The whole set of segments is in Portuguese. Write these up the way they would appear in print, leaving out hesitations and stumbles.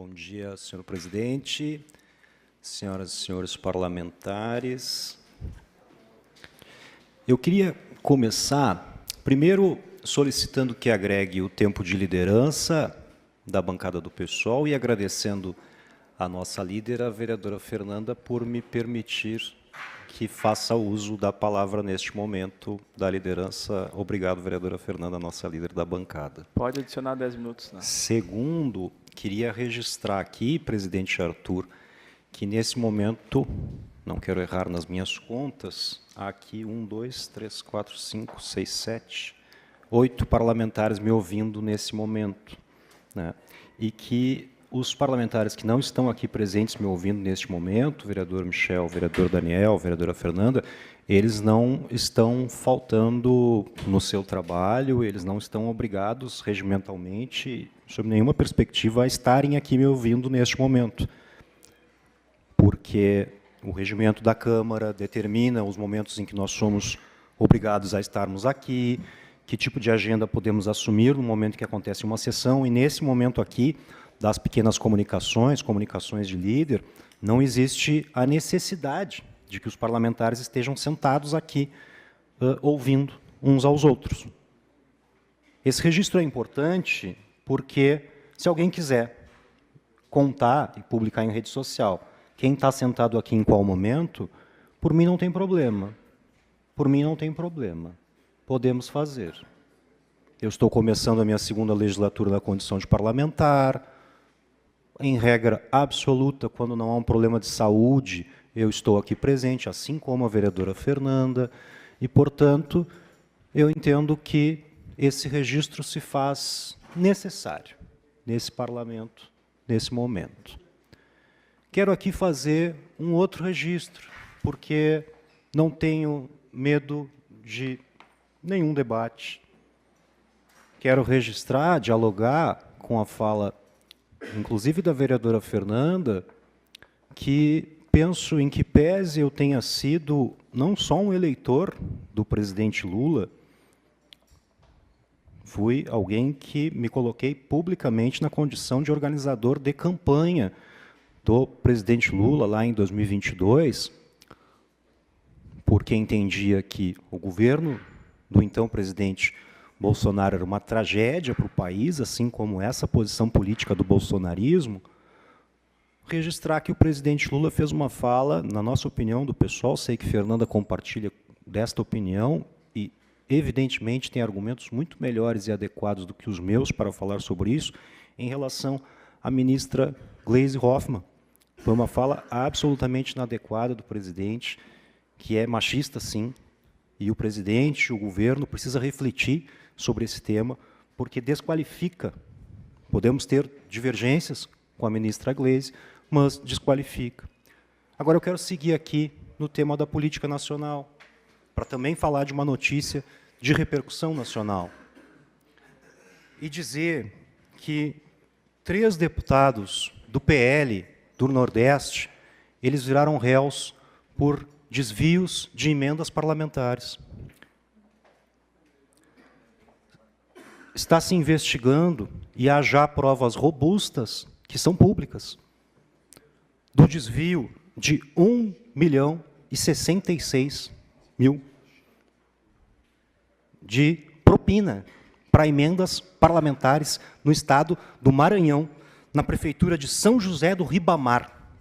Bom dia, senhor presidente, senhoras e senhores parlamentares. Eu queria começar, primeiro, solicitando que agregue o tempo de liderança da bancada do PSOL e agradecendo a nossa líder, a vereadora Fernanda, por me permitir que faça uso da palavra neste momento da liderança. Obrigado, vereadora Fernanda, nossa líder da bancada. Pode adicionar 10 minutos. Né? Segundo, queria registrar aqui, presidente Arthur, que nesse momento, não quero errar nas minhas contas, há aqui 1, 2, 3, 4, 5, 6, 7, 8 parlamentares me ouvindo nesse momento, né? E que os parlamentares que não estão aqui presentes me ouvindo neste momento, vereador Michel, vereador Daniel, vereadora Fernanda, eles não estão faltando no seu trabalho, eles não estão obrigados regimentalmente, sob nenhuma perspectiva, a estarem aqui me ouvindo neste momento. Porque o regimento da Câmara determina os momentos em que nós somos obrigados a estarmos aqui, que tipo de agenda podemos assumir no momento que acontece uma sessão, e nesse momento aqui, das pequenas comunicações, comunicações de líder, não existe a necessidade de que os parlamentares estejam sentados aqui, ouvindo uns aos outros. Esse registro é importante porque, se alguém quiser contar e publicar em rede social quem está sentado aqui em qual momento, por mim não tem problema. Por mim não tem problema. Podemos fazer. Eu estou começando a minha segunda legislatura na condição de parlamentar. Em regra absoluta, quando não há um problema de saúde, eu estou aqui presente, assim como a vereadora Fernanda, e, portanto, eu entendo que esse registro se faz necessário nesse parlamento, nesse momento. Quero aqui fazer um outro registro, porque não tenho medo de nenhum debate. Quero registrar, dialogar com a fala, inclusive da vereadora Fernanda, que penso em que pese eu tenha sido não só um eleitor do presidente Lula, fui alguém que me coloquei publicamente na condição de organizador de campanha do presidente Lula lá em 2022, porque entendia que o governo do então presidente Bolsonaro era uma tragédia para o país, assim como essa posição política do bolsonarismo. Registrar que o presidente Lula fez uma fala, na nossa opinião, do pessoal, sei que Fernanda compartilha desta opinião, e, evidentemente, tem argumentos muito melhores e adequados do que os meus para falar sobre isso, em relação à ministra Gleisi Hoffmann. Foi uma fala absolutamente inadequada do presidente, que é machista, sim, e o presidente, o governo, precisa refletir sobre esse tema, porque desqualifica. Podemos ter divergências com a ministra Gleisi, mas desqualifica. Agora eu quero seguir aqui no tema da política nacional, para também falar de uma notícia de repercussão nacional. E dizer que 3 deputados do PL do Nordeste, eles viraram réus por desvios de emendas parlamentares. Está se investigando, e há já provas robustas, que são públicas, do desvio de 1.066.000 de propina para emendas parlamentares no estado do Maranhão, na prefeitura de São José do Ribamar.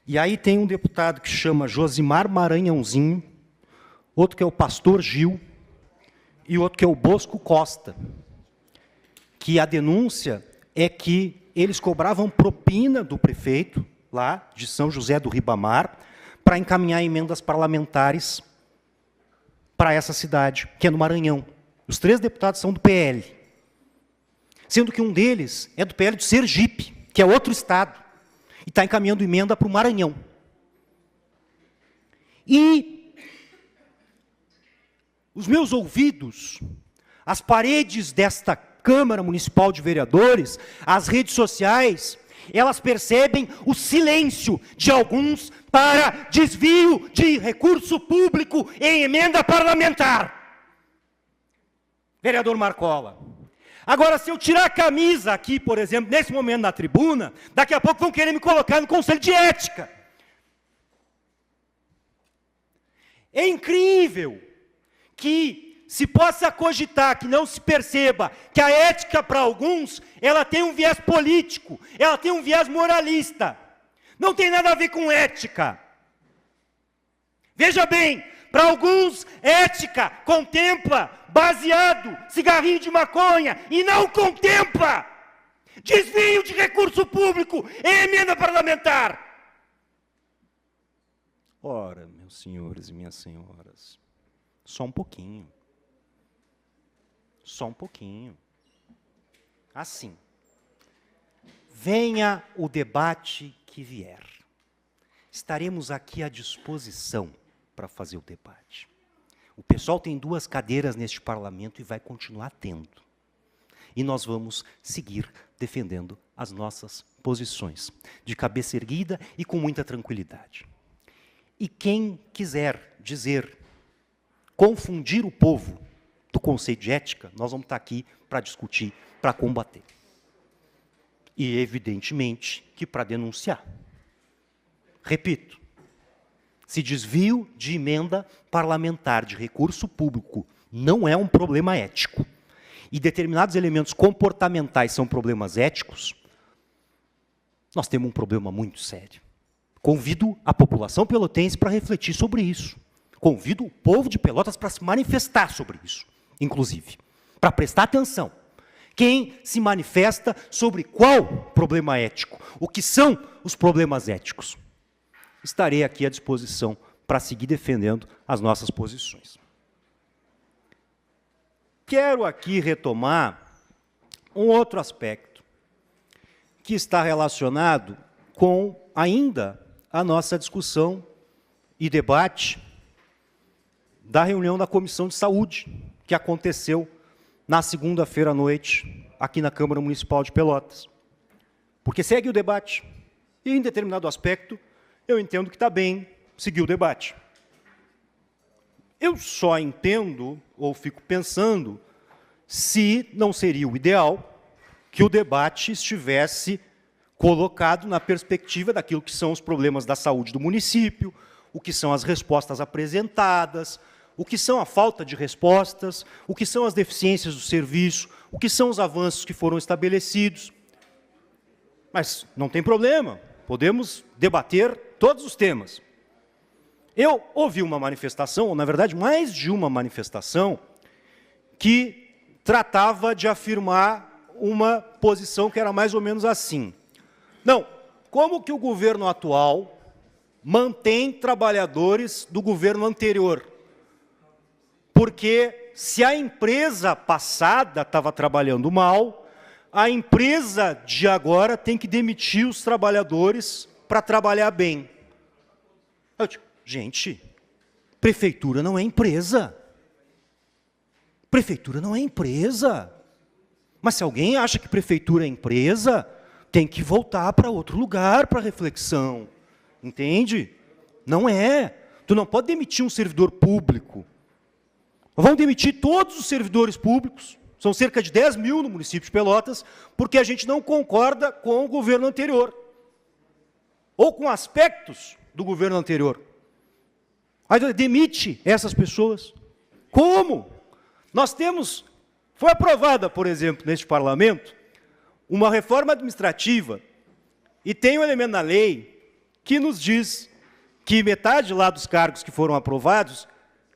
E aí tem um deputado que chama Josimar Maranhãozinho, outro que é o Pastor Gil, e outro que é o Bosco Costa, que a denúncia é que eles cobravam propina do prefeito, lá de São José do Ribamar, para encaminhar emendas parlamentares para essa cidade, que é no Maranhão. Os 3 deputados são do PL, sendo que um deles é do PL de Sergipe, que é outro estado, e está encaminhando emenda para o Maranhão. E os meus ouvidos, as paredes desta Câmara Municipal de Vereadores, as redes sociais, elas percebem o silêncio de alguns para desvio de recurso público em emenda parlamentar. Vereador Marcola, Agora, se eu tirar a camisa aqui, por exemplo, nesse momento na tribuna, daqui a pouco vão querer me colocar no Conselho de Ética. É incrível que se possa cogitar, que não se perceba que a ética para alguns, ela tem um viés político, ela tem um viés moralista. Não tem nada a ver com ética. Veja bem, para alguns, ética contempla baseado, cigarrinho de maconha, e não contempla desvio de recurso público em emenda parlamentar. Ora, meus senhores e minhas senhoras, só um pouquinho. Só um pouquinho. Assim, venha o debate que vier. Estaremos aqui à disposição para fazer o debate. O pessoal tem 2 cadeiras neste parlamento e vai continuar tendo. E nós vamos seguir defendendo as nossas posições, de cabeça erguida e com muita tranquilidade. E quem quiser dizer, confundir o povo do conceito de ética, nós vamos estar aqui para discutir, para combater. E, evidentemente, que para denunciar. Repito, se desvio de emenda parlamentar de recurso público não é um problema ético, e determinados elementos comportamentais são problemas éticos, nós temos um problema muito sério. Convido a população pelotense para refletir sobre isso. Convido o povo de Pelotas para se manifestar sobre isso, inclusive, para prestar atenção. Quem se manifesta sobre qual problema ético, o que são os problemas éticos. Estarei aqui à disposição para seguir defendendo as nossas posições. Quero aqui retomar um outro aspecto que está relacionado com ainda a nossa discussão e debate da reunião da Comissão de Saúde, que aconteceu na segunda-feira à noite, aqui na Câmara Municipal de Pelotas. Porque segue o debate. E, em determinado aspecto, eu entendo que está bem seguir o debate. Eu só entendo, ou fico pensando, se não seria o ideal que o debate estivesse colocado na perspectiva daquilo que são os problemas da saúde do município, o que são as respostas apresentadas, o que são a falta de respostas, o que são as deficiências do serviço, o que são os avanços que foram estabelecidos. Mas não tem problema, podemos debater todos os temas. Eu ouvi uma manifestação, ou na verdade mais de uma manifestação, que tratava de afirmar uma posição que era mais ou menos assim. Não, como que o governo atual mantém trabalhadores do governo anterior? Porque se a empresa passada estava trabalhando mal, a empresa de agora tem que demitir os trabalhadores para trabalhar bem. Eu digo, gente, prefeitura não é empresa. Prefeitura não é empresa. Mas se alguém acha que prefeitura é empresa, tem que voltar para outro lugar para reflexão. Entende? Não é. Tu não pode demitir um servidor público. Vão demitir todos os servidores públicos, são cerca de 10 mil no município de Pelotas, porque a gente não concorda com o governo anterior, ou com aspectos do governo anterior. Aí demite essas pessoas. Como? Nós temos, foi aprovada, por exemplo, neste parlamento, uma reforma administrativa, e tem um elemento na lei que nos diz que metade lá dos cargos que foram aprovados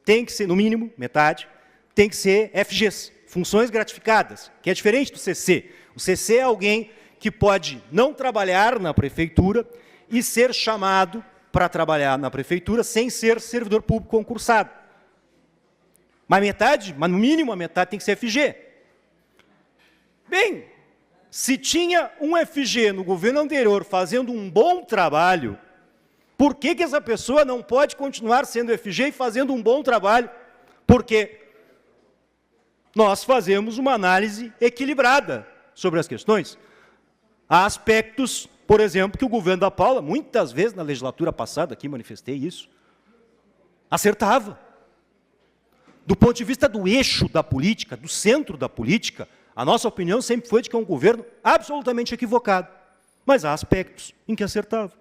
tem que ser, no mínimo, metade, tem que ser FGs, funções gratificadas, que é diferente do CC. O CC é alguém que pode não trabalhar na prefeitura e ser chamado para trabalhar na prefeitura sem ser servidor público concursado. Mas metade, mas no mínimo a metade tem que ser FG. Bem, se tinha um FG no governo anterior fazendo um bom trabalho, por que essa pessoa não pode continuar sendo FG e fazendo um bom trabalho? Porque nós fazemos uma análise equilibrada sobre as questões. Há aspectos, por exemplo, que o governo da Paula, muitas vezes na legislatura passada, aqui manifestei isso, acertava. Do ponto de vista do eixo da política, do centro da política, A nossa opinião sempre foi de que é um governo absolutamente equivocado, mas há aspectos em que acertava.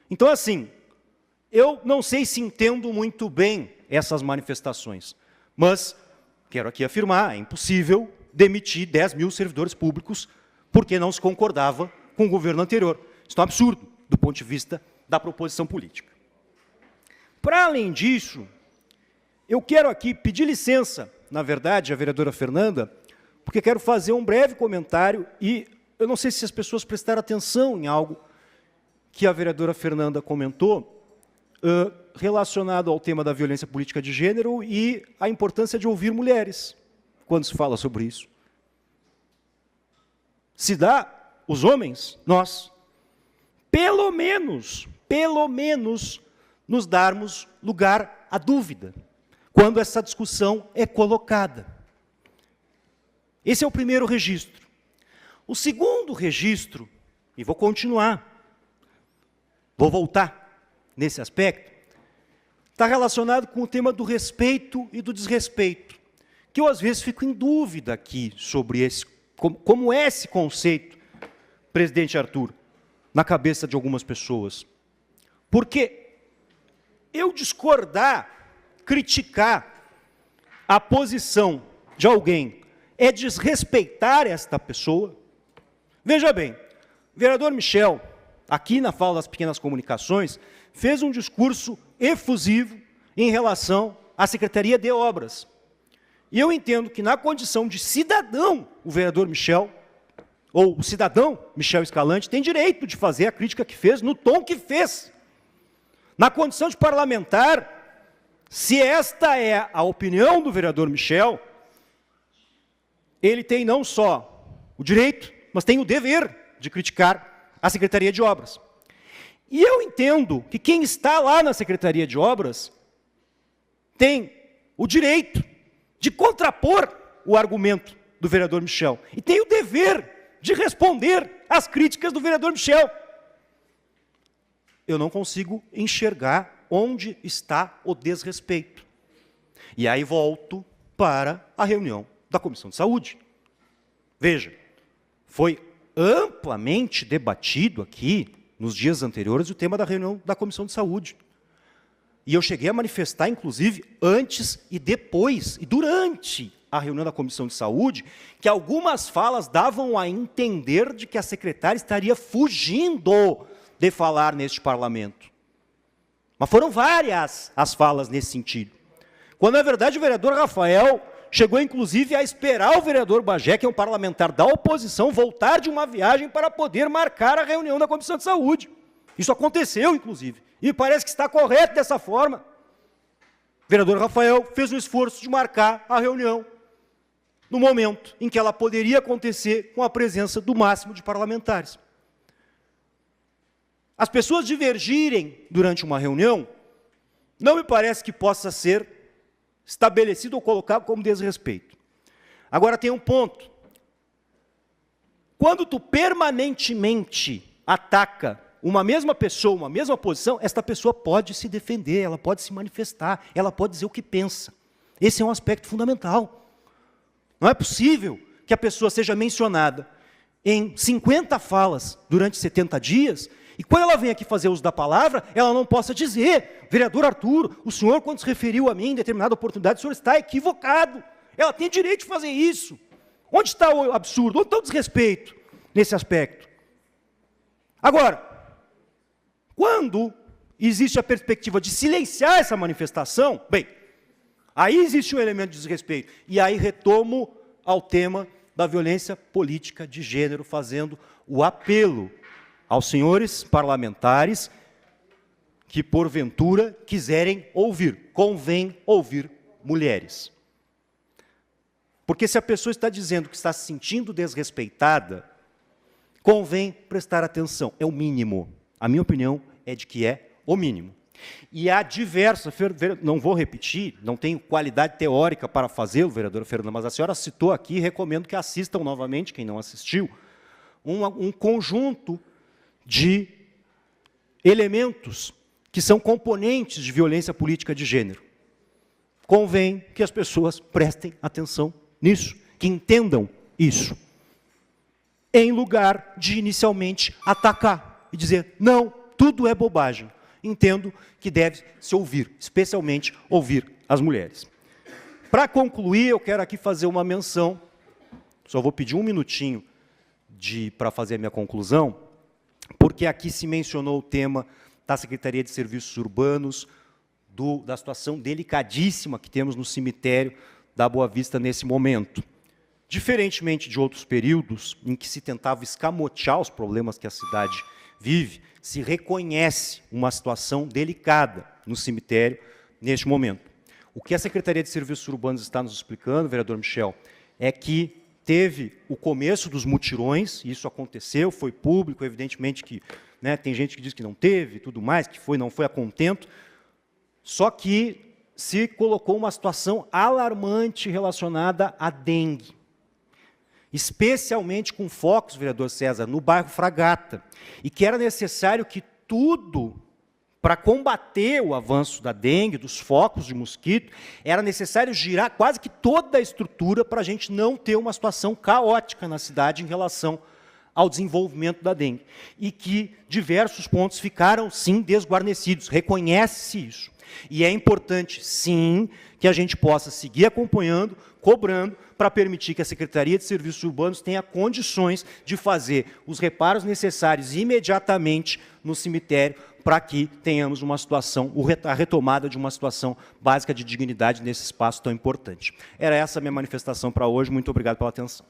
Então, assim, eu não sei se entendo muito bem essas manifestações, mas quero aqui afirmar, é impossível demitir 10 mil servidores públicos porque não se concordava com o governo anterior. Isso é um absurdo do ponto de vista da proposição política. Para além disso, eu quero aqui pedir licença, na verdade, à vereadora Fernanda, porque quero fazer um breve comentário e eu não sei se as pessoas prestaram atenção em algo que a vereadora Fernanda comentou, relacionado ao tema da violência política de gênero e a importância de ouvir mulheres quando se fala sobre isso. Se dá, os homens, nós, pelo menos, nos darmos lugar à dúvida, quando essa discussão é colocada. Esse é o primeiro registro. O segundo registro, e vou continuar, vou voltar nesse aspecto, está relacionado com o tema do respeito e do desrespeito, que eu às vezes fico em dúvida aqui sobre esse, como é esse conceito, presidente Arthur, na cabeça de algumas pessoas. Porque eu discordar, criticar a posição de alguém é desrespeitar esta pessoa. Veja bem, o vereador Michel, aqui na fala das pequenas comunicações, fez um discurso efusivo em relação à Secretaria de Obras. E eu entendo que, na condição de cidadão, o vereador Michel, ou o cidadão Michel Escalante, tem direito de fazer a crítica que fez, no tom que fez. Na condição de parlamentar, se esta é a opinião do vereador Michel, ele tem não só o direito, mas tem o dever de criticar a Secretaria de Obras. E eu entendo que quem está lá na Secretaria de Obras tem o direito de contrapor o argumento do vereador Michel. E tem o dever de responder às críticas do vereador Michel. Eu não consigo enxergar onde está o desrespeito. E aí volto para a reunião da Comissão de Saúde. Veja, foi amplamente debatido aqui, nos dias anteriores, o tema da reunião da Comissão de Saúde. E eu cheguei a manifestar, inclusive, antes e depois, e durante a reunião da Comissão de Saúde, que algumas falas davam a entender de que a secretária estaria fugindo de falar neste parlamento. Mas foram várias as falas nesse sentido. Quando, na verdade, o vereador Rafael chegou, inclusive, a esperar o vereador Bagé, que é um parlamentar da oposição, voltar de uma viagem para poder marcar a reunião da Comissão de Saúde. Isso aconteceu, inclusive, e parece que está correto dessa forma. O vereador Rafael fez um esforço de marcar a reunião no momento em que ela poderia acontecer com a presença do máximo de parlamentares. As pessoas divergirem durante uma reunião, não me parece que possa ser estabelecido ou colocado como desrespeito. Agora tem um ponto. Quando tu permanentemente ataca uma mesma pessoa, uma mesma posição, esta pessoa pode se defender, ela pode se manifestar, ela pode dizer o que pensa. Esse é um aspecto fundamental. Não é possível que a pessoa seja mencionada em 50 falas durante 70 dias, e quando ela vem aqui fazer uso da palavra, ela não possa dizer: vereador Arthur, o senhor, quando se referiu a mim em determinada oportunidade, o senhor está equivocado. Ela tem direito de fazer isso. Onde está o absurdo? Onde está o desrespeito nesse aspecto? Agora, quando existe a perspectiva de silenciar essa manifestação, bem, aí existe um elemento de desrespeito. E aí retomo ao tema da violência política de gênero, fazendo o apelo aos senhores parlamentares que, porventura, quiserem ouvir. Convém ouvir mulheres. Porque se a pessoa está dizendo que está se sentindo desrespeitada, convém prestar atenção. É o mínimo. A minha opinião é de que é o mínimo. E há diversas, não vou repetir, não tenho qualidade teórica para fazê-lo, vereadora Fernanda, mas a senhora citou aqui, recomendo que assistam novamente, quem não assistiu, um conjunto de elementos que são componentes de violência política de gênero. Convém que as pessoas prestem atenção nisso, que entendam isso, em lugar de inicialmente atacar e dizer, não, tudo é bobagem. Entendo que deve se ouvir, especialmente ouvir as mulheres. Para concluir, eu quero aqui fazer uma menção, só vou pedir um minutinho para fazer a minha conclusão, porque aqui se mencionou o tema da Secretaria de Serviços Urbanos, da situação delicadíssima que temos no cemitério da Boa Vista nesse momento. Diferentemente de outros períodos em que se tentava escamotear os problemas que a cidade vive, se reconhece uma situação delicada no cemitério neste momento. O que a Secretaria de Serviços Urbanos está nos explicando, vereador Michel, é que teve o começo dos mutirões, isso aconteceu, foi público, evidentemente que, né, tem gente que diz que não teve, tudo mais, que foi, não foi a contento, só que se colocou uma situação alarmante relacionada à dengue, especialmente com focos, vereador César, no bairro Fragata, e que era necessário que tudo, para combater o avanço da dengue, dos focos de mosquito, era necessário girar quase que toda a estrutura para a gente não ter uma situação caótica na cidade em relação ao desenvolvimento da dengue. E que diversos pontos ficaram, sim, desguarnecidos. Reconhece-se isso. E é importante, sim, que a gente possa seguir acompanhando, cobrando, para permitir que a Secretaria de Serviços Urbanos tenha condições de fazer os reparos necessários imediatamente no cemitério, para que tenhamos uma situação, a retomada de uma situação básica de dignidade nesse espaço tão importante. Era essa a minha manifestação para hoje. Muito obrigado pela atenção.